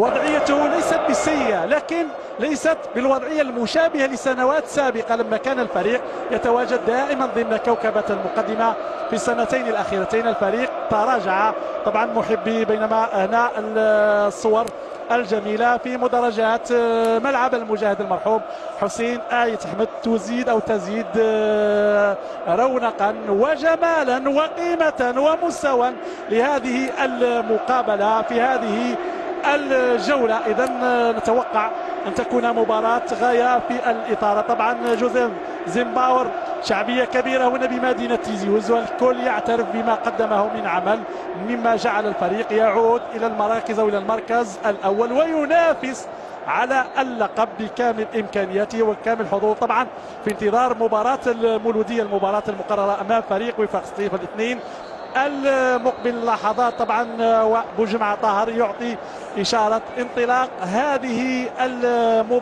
وضعيته ليست بالسيئة، لكن ليست بالوضعية المشابهة لسنوات سابقة لما كان الفريق يتواجد دائما ضمن كوكبة المقدمة. في السنتين الأخيرتين الفريق تراجع طبعا محبي، بينما هنا الصور الجميلة في مدرجات ملعب المجاهد المرحوم حسين آية أحمد تزيد رونقا وجمالا وقيمة ومستوى لهذه المقابلة في هذه الجولة. إذا نتوقع أن تكون مباراة غاية في الإثارة. طبعا جوزيف زيمباور شعبية كبيرة هنا بمدينة تيزي وزو، الكل يعترف بما قدمه من عمل، مما جعل الفريق يعود إلى المراكز أو إلى المركز الأول وينافس على اللقب بكامل إمكانياته وكامل حضور. طبعا في انتظار مباراة المولودية، المباراة المقررة أمام فريق وفاق سطيف الاثنين المقبل. لحظات طبعا وبوجمعة طاهر يعطي إشارة انطلاق هذه المباراة.